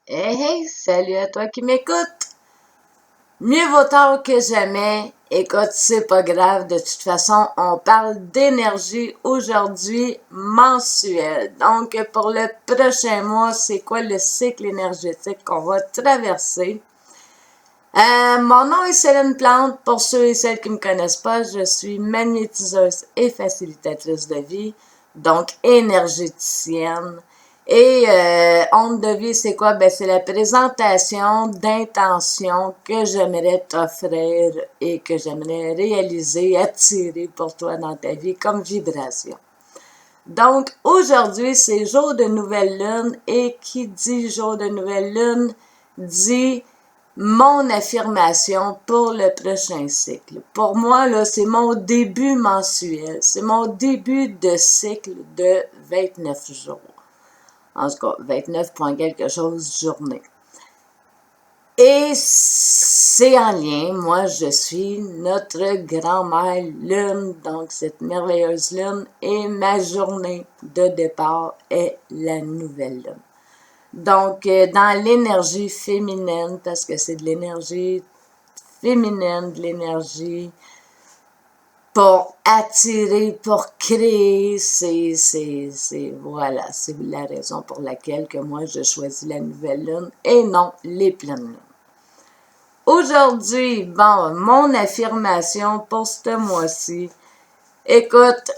Hey, hey, salut à toi qui m'écoute. Mieux vaut tard que jamais. Écoute, c'est pas grave. De toute façon, on parle d'énergie aujourd'hui mensuelle. Donc, pour le prochain mois, c'est quoi le cycle énergétique qu'on va traverser? Mon nom est Céline Plante. Pour ceux et celles qui me connaissent pas, je suis magnétiseuse et facilitatrice de vie, donc énergéticienne. Et onde de vie, c'est quoi? Ben, c'est la présentation d'intentions que j'aimerais t'offrir et que j'aimerais réaliser, attirer pour toi dans ta vie comme vibration. Donc, aujourd'hui, c'est jour de nouvelle lune et qui dit jour de nouvelle lune dit mon affirmation pour le prochain cycle. Pour moi, là, c'est mon début mensuel. C'est mon début de cycle de 29 jours. En tout cas, 29 point quelque chose journée. Et c'est en lien, moi je suis notre grand-mère lune, donc cette merveilleuse lune, et ma journée de départ est la nouvelle lune. Donc, dans l'énergie féminine, parce que c'est de l'énergie féminine, de l'énergie pour attirer, pour créer, voilà, c'est la raison pour laquelle que moi je choisis la nouvelle lune et non les pleines lunes. Aujourd'hui, bon, mon affirmation pour ce mois-ci, écoute,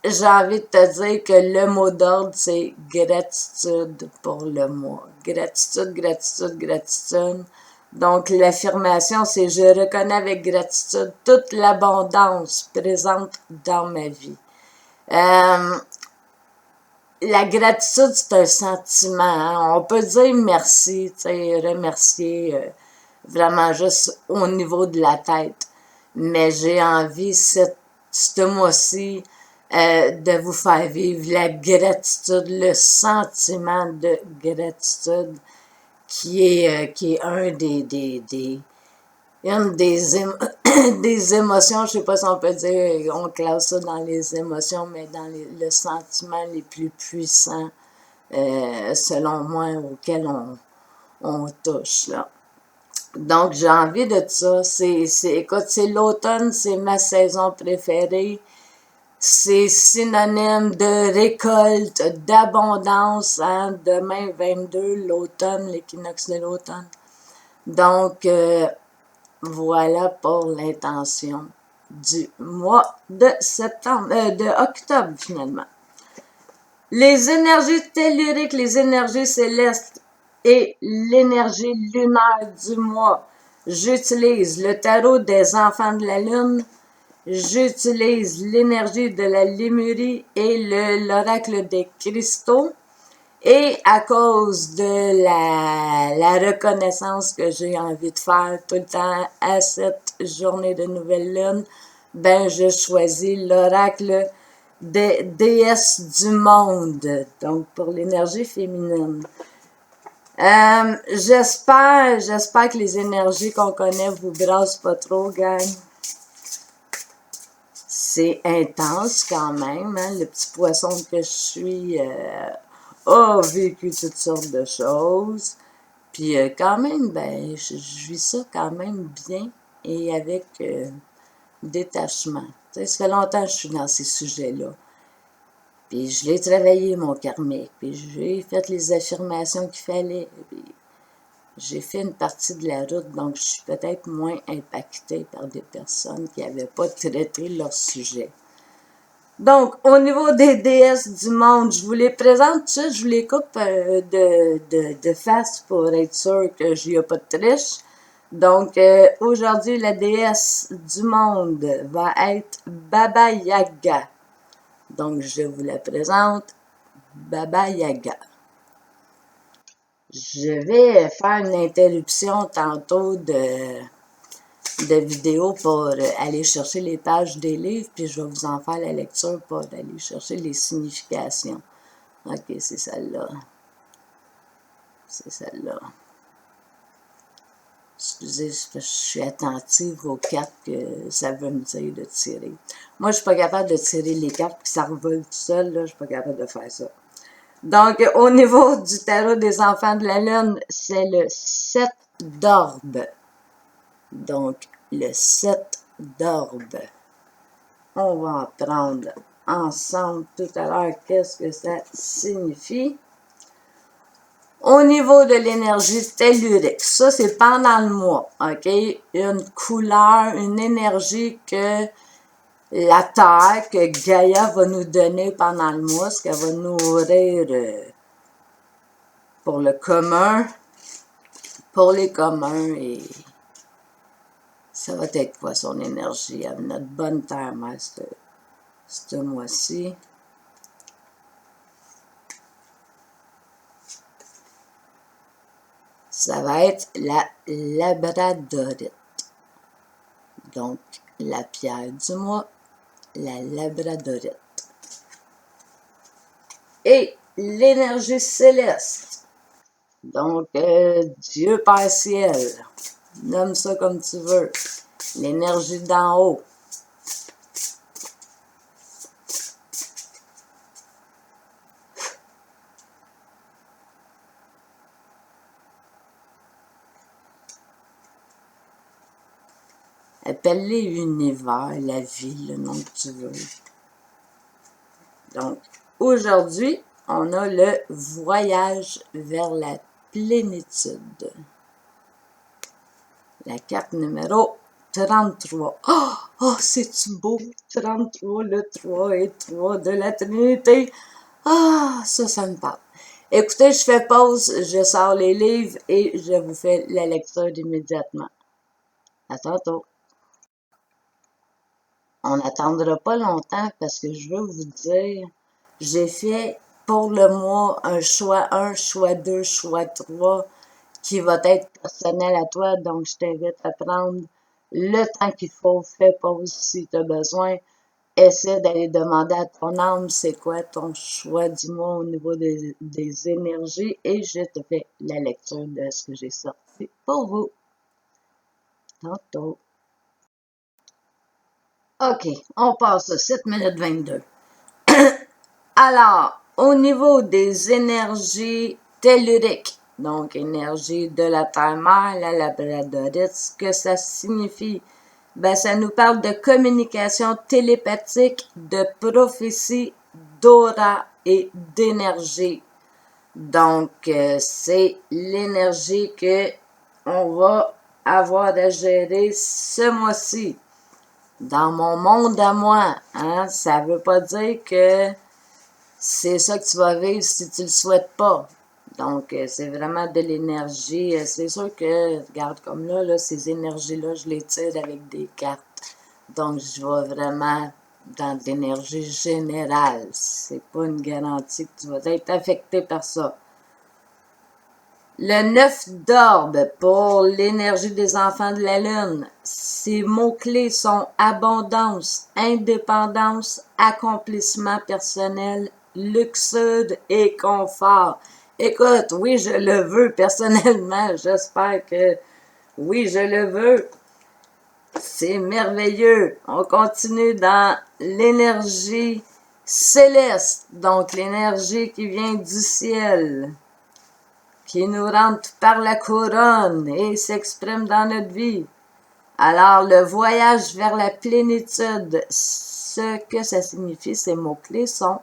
j'ai envie de te dire que le mot d'ordre, c'est gratitude pour le mois. Gratitude, gratitude, gratitude. Donc, l'affirmation, c'est je reconnais avec gratitude toute l'abondance présente dans ma vie. La gratitude, c'est un sentiment. Hein? On peut dire merci, tu sais, remercier vraiment juste au niveau de la tête. Mais j'ai envie, ce mois-ci, de vous faire vivre la gratitude, le sentiment de gratitude qui est un une des émotions, je sais pas si on peut dire, on classe ça dans les émotions, mais dans le sentiment les plus puissants, selon moi, auquel on touche, là. Donc, j'ai envie de ça. Écoute, c'est l'automne, c'est ma saison préférée. C'est synonyme de récolte, d'abondance, hein. Demain, 22, l'automne, l'équinoxe de l'automne. Donc, voilà pour l'intention du mois de septembre, de octobre finalement. Les énergies telluriques, les énergies célestes et l'énergie lunaire du mois. J'utilise le tarot des enfants de la lune. J'utilise l'énergie de la Lémurie et l'oracle des cristaux. Et à cause de la reconnaissance que j'ai envie de faire tout le temps à cette journée de nouvelle lune, ben je choisis l'oracle des déesses du monde, donc pour l'énergie féminine. J'espère que les énergies qu'on connaît vous brassent pas trop, gang. C'est intense quand même, hein? Le petit poisson que je suis a vécu toutes sortes de choses. Puis quand même, ben, je vis ça quand même bien et avec détachement. Tu sais, ça fait longtemps que je suis dans ces sujets-là. Puis je l'ai travaillé, mon karmique. Puis j'ai fait les affirmations qu'il fallait. Puis j'ai fait une partie de la route, donc je suis peut-être moins impactée par des personnes qui n'avaient pas traité leur sujet. Donc, au niveau des déesses du monde, je vous les présente tout ça, je vous les coupe de face pour être sûr que j'y ai pas de triche. Donc, aujourd'hui, la déesse du monde va être Baba Yaga. Donc, je vous la présente, Baba Yaga. Je vais faire une interruption tantôt de vidéos pour aller chercher les pages des livres, puis je vais vous en faire la lecture pour aller chercher les significations. Ok, c'est celle-là. C'est celle-là. Excusez, je suis attentive aux cartes que ça veut me dire de tirer. Moi, je suis pas capable de tirer les cartes puis ça revole tout seul, là, je suis pas capable de faire ça. Donc, au niveau du tarot des enfants de la lune, c'est le 7 d'orbe. Donc, le 7 d'orbe. On va apprendre ensemble tout à l'heure qu'est-ce que ça signifie. Au niveau de l'énergie tellurique, ça c'est pendant le mois, ok? Une couleur, une énergie que la Terre, que Gaïa va nous donner pendant le mois, ce qu'elle va nourrir pour le commun, pour les communs, et ça va être quoi son énergie avec notre bonne Terre-mère ce mois-ci? Ça va être la labradorite. Donc, la pierre du mois, la labradorite. Et l'énergie céleste. Donc, Dieu Père Ciel. Nomme ça comme tu veux. L'énergie d'en haut. Appelle-les l'univers, la vie, le nom que tu veux. Donc, aujourd'hui, on a le voyage vers la plénitude. La carte numéro 33. Oh, c'est-tu beau? 33, le 3 et 3 de la Trinité. Ah, ça me parle. Écoutez, je fais pause, je sors les livres et je vous fais la lecture immédiatement. À tantôt. On n'attendra pas longtemps parce que je veux vous dire, j'ai fait pour le mois un choix 1, choix 2, choix 3 qui va être personnel à toi. Donc, je t'invite à prendre le temps qu'il faut. Fais pause si tu as besoin. Essaie d'aller demander à ton âme c'est quoi ton choix du mois au niveau des énergies et je te fais la lecture de ce que j'ai sorti pour vous. Tantôt. OK, on passe à 7 minutes 22. Alors, au niveau des énergies telluriques, donc énergie de la Terre-Mère, la labradorite, ce que ça signifie, ben ça nous parle de communication télépathique, de prophétie, d'aura et d'énergie. Donc, c'est l'énergie que on va avoir à gérer ce mois-ci. Dans mon monde à moi, hein, ça veut pas dire que c'est ça que tu vas vivre si tu le souhaites pas. Donc, c'est vraiment de l'énergie. C'est sûr que, regarde, comme là, ces énergies-là, je les tire avec des cartes. Donc, je vais vraiment dans de l'énergie générale. C'est pas une garantie que tu vas être affecté par ça. Le 9 d'orbe pour l'énergie des enfants de la Lune. Ces mots-clés sont abondance, indépendance, accomplissement personnel, luxude et confort. Écoute, oui, je le veux personnellement. J'espère que oui, je le veux. C'est merveilleux. On continue dans l'énergie céleste, donc l'énergie qui vient du ciel, qui nous rentre par la couronne et s'exprime dans notre vie. Alors, le voyage vers la plénitude, ce que ça signifie, ces mots-clés sont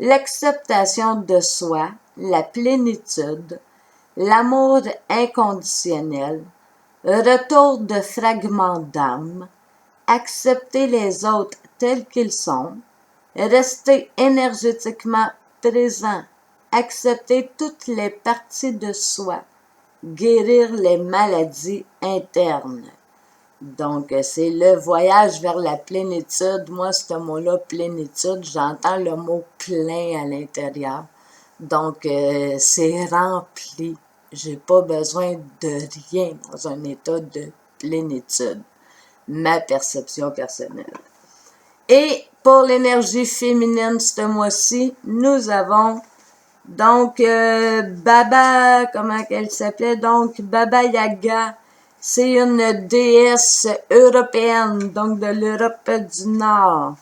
l'acceptation de soi, la plénitude, l'amour inconditionnel, retour de fragments d'âme, accepter les autres tels qu'ils sont, rester énergétiquement présent, accepter toutes les parties de soi, guérir les maladies internes. Donc, c'est le voyage vers la plénitude. Moi, ce mot-là, plénitude, j'entends le mot plein à l'intérieur. Donc, c'est rempli. J'ai pas besoin de rien dans un état de plénitude. Ma perception personnelle. Et pour l'énergie féminine ce mois-ci, nous avons donc Baba, comment qu'elle s'appelait? Donc, Baba Yaga. C'est une déesse européenne, donc de l'Europe du Nord.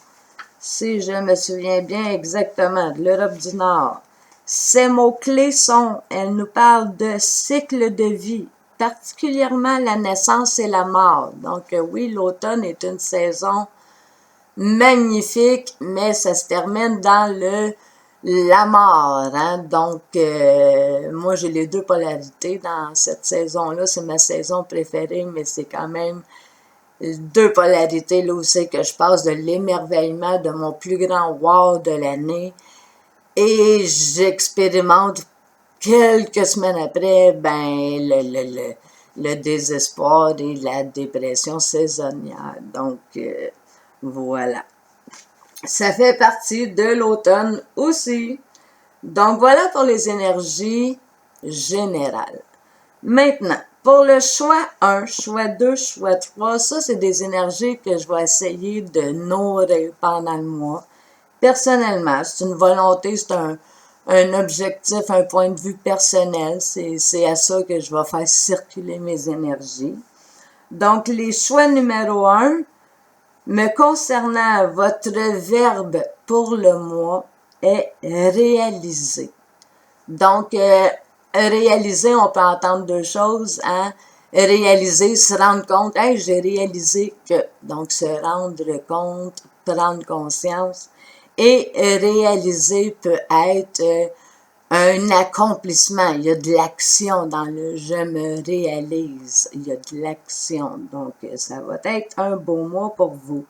Si je me souviens bien exactement, de l'Europe du Nord. Ces mots-clés sont, elle nous parle de cycle de vie, particulièrement la naissance et la mort. Donc oui, l'automne est une saison magnifique, mais ça se termine dans la mort. Hein? Donc, moi, j'ai les deux polarités dans cette saison-là. C'est ma saison préférée, mais c'est quand même deux polarités là où c'est que je passe de l'émerveillement de mon plus grand wow de l'année et j'expérimente quelques semaines après, ben, le désespoir et la dépression saisonnière. Donc, voilà. Ça fait partie de l'automne aussi. Donc, voilà pour les énergies générales. Maintenant, pour le choix 1, choix 2, choix 3, ça, c'est des énergies que je vais essayer de nourrir pendant le mois. Personnellement, c'est une volonté, c'est un objectif, un point de vue personnel. C'est à ça que je vais faire circuler mes énergies. Donc, les choix numéro 1, me concernant, votre verbe pour le mois est réaliser. Donc, réaliser, on peut entendre deux choses, hein. Réaliser, se rendre compte, hey, j'ai réalisé que. Donc, se rendre compte, prendre conscience. Et réaliser peut être un accomplissement. Il y a de l'action dans le je me réalise. Il y a de l'action. Donc, ça va être un beau mois pour vous.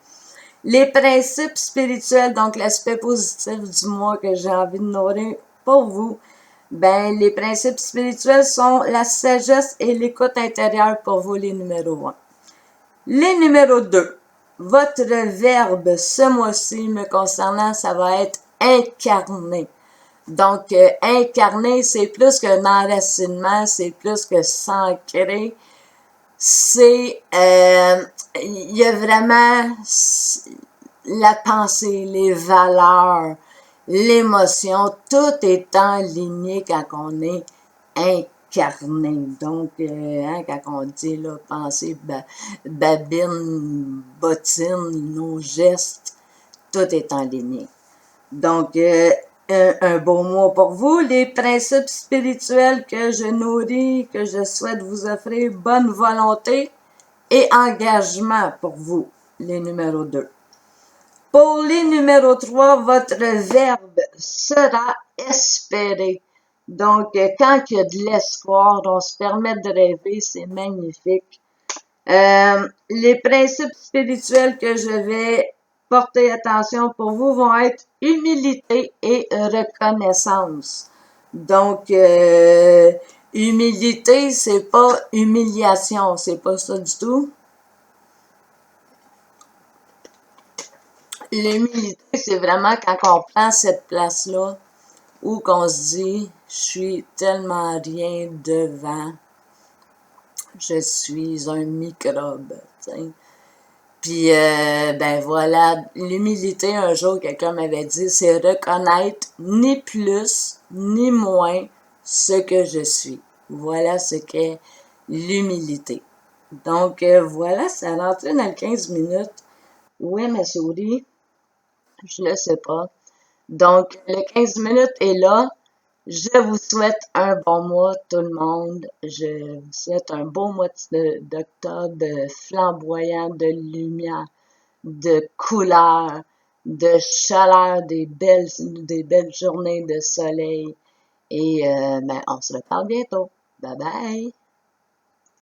Les principes spirituels, donc l'aspect positif du mois que j'ai envie de nourrir pour vous, ben, les principes spirituels sont la sagesse et l'écoute intérieure pour vous, les numéros 1. Les numéros 2, votre verbe ce mois-ci me concernant, ça va être incarner. Donc, incarner, c'est plus qu'un enracinement, c'est plus que s'ancrer. C'est, il y a vraiment la pensée, les valeurs, l'émotion, tout est aligné quand on est incarné. Donc, hein, quand on dit, là, pensée, babine, bottine, nos gestes, tout est aligné. Donc, un beau mot pour vous. Les principes spirituels que je nourris, que je souhaite vous offrir, bonne volonté et engagement pour vous, les numéros 2. Pour les numéros 3, votre verbe sera espérer. Donc, quand il y a de l'espoir, on se permet de rêver, c'est magnifique. Les principes spirituels que je vais porter attention pour vous vont être humilité et reconnaissance. Donc, humilité, c'est pas humiliation, c'est pas ça du tout. L'humilité, c'est vraiment quand on prend cette place-là où qu'on se dit, je suis tellement rien devant, je suis un microbe, t'sais. Puis, ben voilà, l'humilité, un jour, quelqu'un m'avait dit, c'est reconnaître ni plus, ni moins ce que je suis. Voilà ce qu'est l'humilité. Donc, voilà, ça a rentré dans les 15 minutes. Où est ma souris? Je ne sais pas. Donc, le 15 minutes est là. Je vous souhaite un bon mois, tout le monde. Je vous souhaite un beau mois d'octobre flamboyant de lumière, de couleurs, de chaleur, des belles journées de soleil. Et ben, on se reparle bientôt. Bye bye!